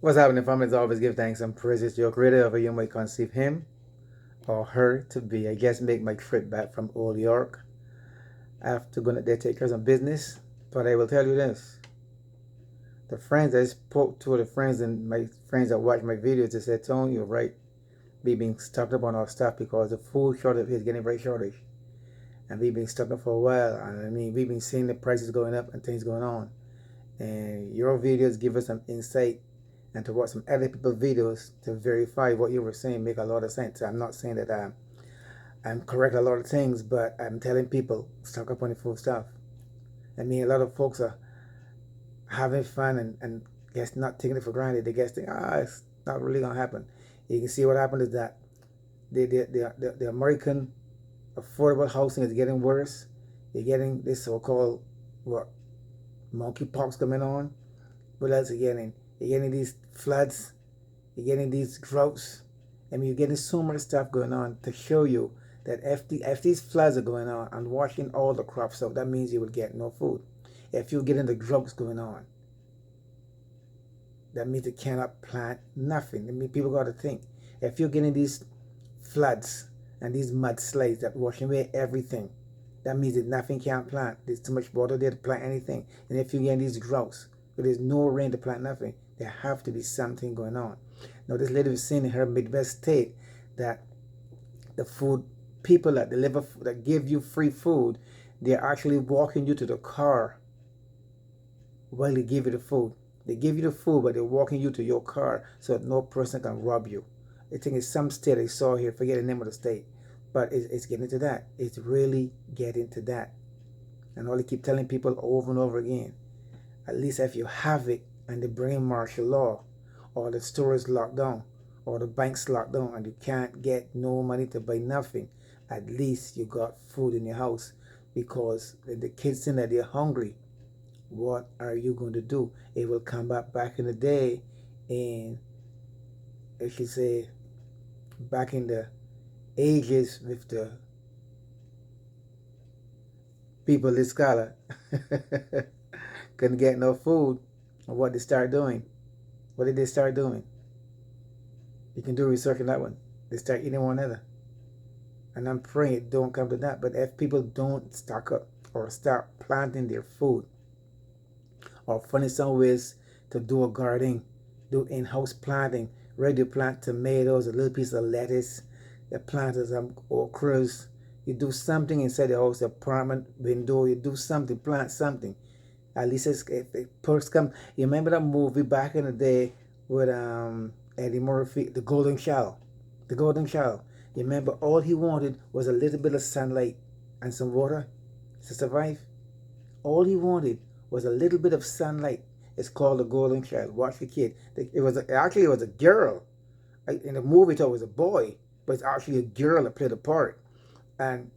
What's happening, families? Always give thanks and praises to your creator, whoever you might conceive him or her to be. I just make my trip back from Old York. I have to go there take care of some business, but I will tell you this. The friends I spoke to, the friends and my friends that watch my videos, they said, Tone, you're right. We've been stuck up on our stuff because the food shortage is getting very shortage. And we've been stuck up for a while. And I mean, we've been seeing the prices going up and things going on. And your videos give us some insight and to watch some other people's videos to verify what you were saying make a lot of sense. I'm not saying that I'm correct a lot of things, but I'm telling people stock up on the food stuff. I mean, a lot of folks are having fun and guess not taking it for granted. They guess think, it's not really gonna happen. You can see what happened is that the American affordable housing is getting worse. You're getting this so-called what monkeypox coming on. What else are you getting? You're getting these floods. You're getting these droughts. I mean, you're getting so much stuff going on to show you that if these floods are going on and washing all the crops out, that means you will get no food. If you're getting the droughts going on, that means you cannot plant nothing. I mean, people got to think. If you're getting these floods and these mudslides that washing away everything, that means that nothing can plant. There's too much water there to plant anything. And if you're getting these droughts, where there's no rain to plant nothing, there have to be something going on. Now, this lady was saying in her Midwest state that the food people that deliver, that give you free food, they're actually walking you to the car while they give you the food. They give you the food, but they're walking you to your car so that no person can rob you. I think it's some state I saw here, forget the name of the state, but it's getting to that. It's really getting to that. And all they keep telling people over and over again, at least if you have it and they bring martial law, or the stores locked down, or the banks locked down, and you can't get no money to buy nothing, at least you got food in your house. Because the kids saying that they're hungry, what are you going to do? It will come back in the day, and I should say back in the ages with the people this scholar couldn't get no food. And what they start doing? What did they start doing? You can do research on that one. They start eating one another. And I'm praying it don't come to that. But if people don't stock up or start planting their food or finding some ways to do a gardening, do in-house planting, ready to plant tomatoes, a little piece of lettuce, you plant some okras, you do something inside the house, apartment window, you do something, plant something. At least if perks come. You remember that movie back in the day with Eddie Murphy, The Golden Child? The Golden Child. You remember all he wanted was a little bit of sunlight and some water to survive? All he wanted was a little bit of sunlight. It's called The Golden Child. Watch the kid. It was a girl. In the movie, it was a boy, but it's actually a girl that played a part. And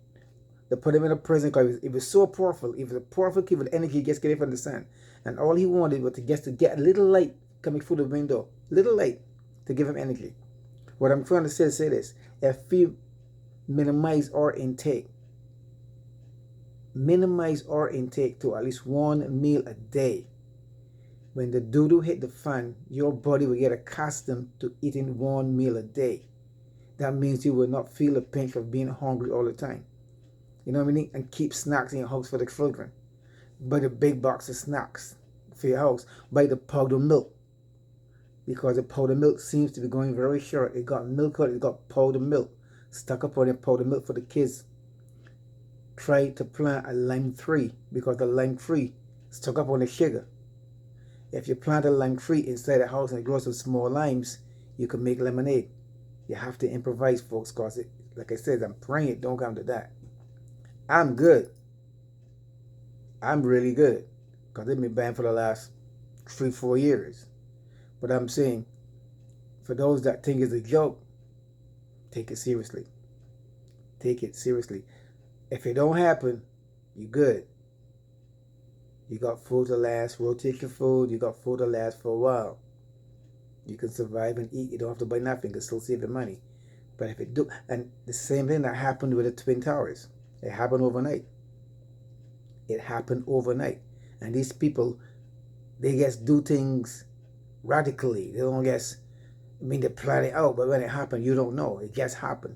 they put him in a prison because it was so powerful. He was a powerful kid with energy, just getting from the sun. And all he wanted was to get a little light coming through the window. Little light to give him energy. What I'm trying to say this. If we minimize our intake to at least one meal a day, when the doo-doo hit the fan, your body will get accustomed to eating one meal a day. That means you will not feel the pinch of being hungry all the time. You know what I mean? And keep snacks in your house for the children. Buy the big box of snacks for your house. Buy the powdered milk. Because the powdered milk seems to be going very short. It got milk out, it got powdered milk. Stock up on the powdered milk for the kids. Try to plant a lime tree because the lime tree stock up on the sugar. If you plant a lime tree inside the house and it grows some small limes, you can make lemonade. You have to improvise, folks, because like I said, I'm praying it don't come to that. I'm good. I'm really good. Because they've been banned for the last 3-4 years. But I'm saying, for those that think it's a joke, take it seriously. Take it seriously. If it don't happen, you good. You got food to last. Rotate your food. You got food to last for a while. You can survive and eat. You don't have to buy nothing. You can still save your money. But if it do, and the same thing that happened with the Twin Towers. It happened overnight. It happened overnight. And these people, they just do things radically. They don't guess, they plan it out, but when it happens, you don't know. It just happened.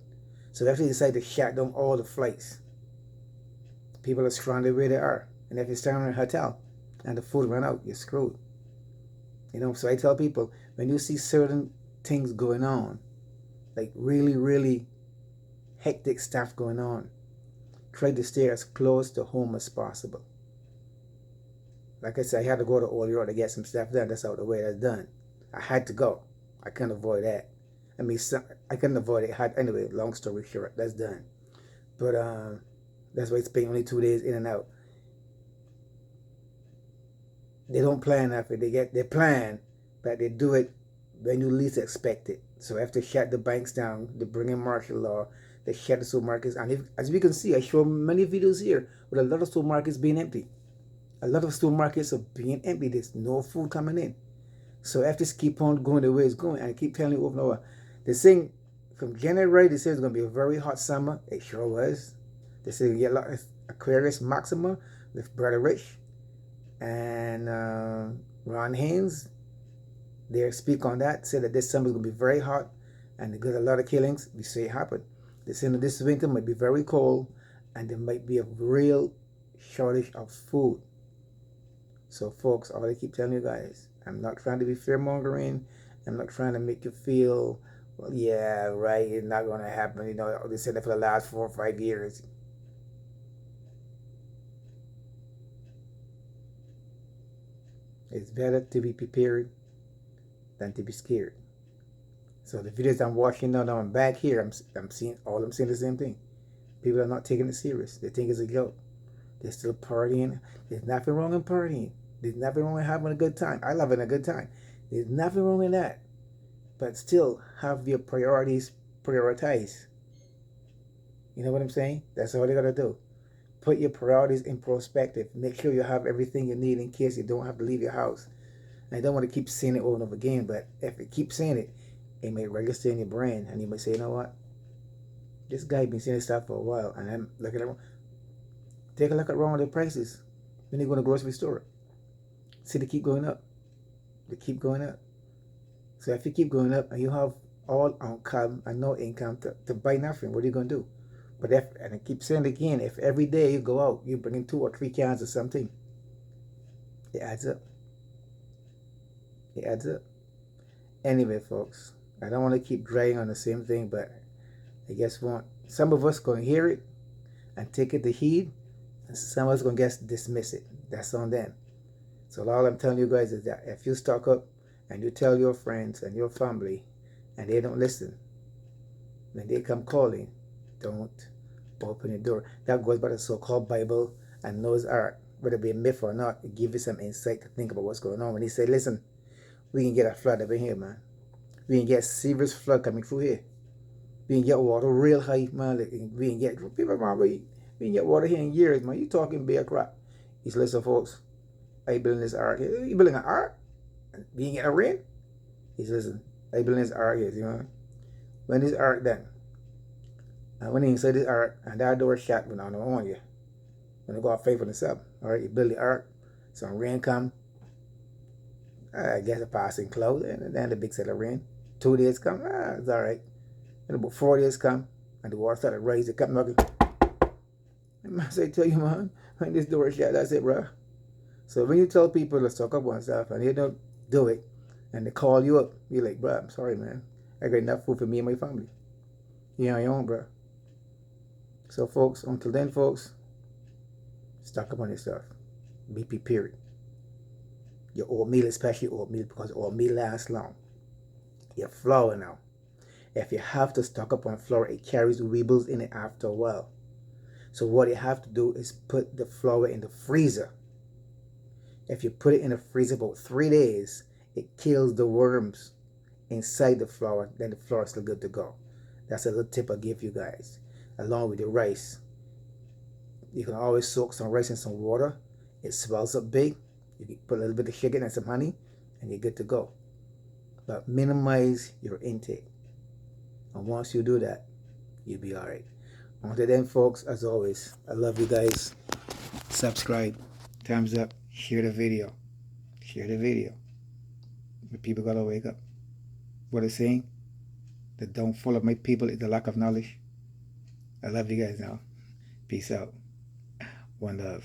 So if they decide to shut down all the flights, people are stranded where they are. And if you're staying in a hotel and the food run out, you're screwed. So I tell people, when you see certain things going on, like really, really hectic stuff going on, try to stay as close to home as possible. Like I said, I had to go to Old York to get some stuff done. That's out the way. That's done. I had to go. I couldn't avoid that. I couldn't avoid it. Anyway, long story short, that's done. But that's why it's been only 2 days in and out. They don't plan after they plan, but they do it when you least expect it. So after they shut the banks down, they bring in martial law, they shut the supermarkets, and as we can see, I show many videos here with a lot of supermarkets being empty. A lot of supermarkets are being empty. There's no food coming in. So if this keep on going the way it's going, and I keep telling you over and over, they're saying from January, they say it's going to be a very hot summer. It sure was. They say you get a lot of Aquarius Maxima with Brother Rich and Ron Haynes. They speak on that, say that this summer is going to be very hot and they got a lot of killings. We say it happened. They say that this winter might be very cold and there might be a real shortage of food. So folks, all I keep telling you guys, I'm not trying to be fear-mongering. I'm not trying to make you feel, well, yeah, right, it's not going to happen. They said that for the last 4 or 5 years. It's better to be prepared than to be scared. So the videos I'm watching now, I'm back here, I'm seeing the same thing. People are not taking it serious. They think it's a joke. They're still partying. There's nothing wrong in partying. There's nothing wrong with having a good time. I love having a good time. There's nothing wrong with that. But still have your priorities prioritized. You know what I'm saying? That's all you got to do. Put your priorities in perspective. Make sure you have everything you need in case you don't have to leave your house. And I don't want to keep saying it over and over again, but if you keep saying it, it may register in your brain. And you may say, you know what? This guy been saying this stuff for a while. And I'm looking at him. Take a look at the prices when you go to the grocery store. See, they keep going up. They keep going up. So if you keep going up and you have all income and no income to buy nothing, what are you going to do? But and I keep saying it again, if every day you go out, you bring in 2 or 3 cans of something, it adds up. It adds up. Anyway, folks, I don't want to keep dragging on the same thing, but I guess some of us going to hear it and take it to heed, and some of us going to just dismiss it. That's on them. So all I'm telling you guys is that if you stock up and you tell your friends and your family and they don't listen, when they come calling, don't open the door. That goes by the so-called Bible and Noah's Ark. Whether it be a myth or not, it gives you some insight to think about what's going on. When he said, listen, we can get a flood up in here, man. We can get serious flood coming through here. We can get water real high, man. We can get water here in years, man. You talking bear crap. He said, listen, folks, I building this ark. You building an ark? We ain't get a rain? He says, listen, I building this ark here, you know. When this ark done, and when he inside this ark, and that door shut, when I don't want you. When you go out faithful and stuff, all right, you build the ark, some rain come, I guess a passing cloud, and then the big set of rain. 2 days come, it's all right. And about 4 days come, and the water started to rise, it kept knocking. And I say, tell you, man, when this door shut, that's it, bro. So when you tell people to stock up on stuff and they don't do it, and they call you up, you're like, bro, I'm sorry, man. I got enough food for me and my family. You're on your own, bro. So, folks, until then, folks, stock up on your stuff. Be prepared. Your oatmeal, especially oatmeal, because oatmeal lasts long. Your flour now. If you have to stock up on flour, it carries weebles in it after a while. So what you have to do is put the flour in the freezer. If you put it in the freezer about 3 days, it kills the worms inside the flour. Then the flour is still good to go. That's a little tip I give you guys. Along with the rice. You can always soak some rice in some water. It swells up big. You can put a little bit of sugar and some honey, and you're good to go. But minimize your intake. And once you do that, you'll be all right. Until then, folks, as always, I love you guys. Subscribe, thumbs up, share the video. Share the video. The people gotta wake up. What it's saying? The downfall of my people is the lack of knowledge. I love you guys now. Peace out. One love.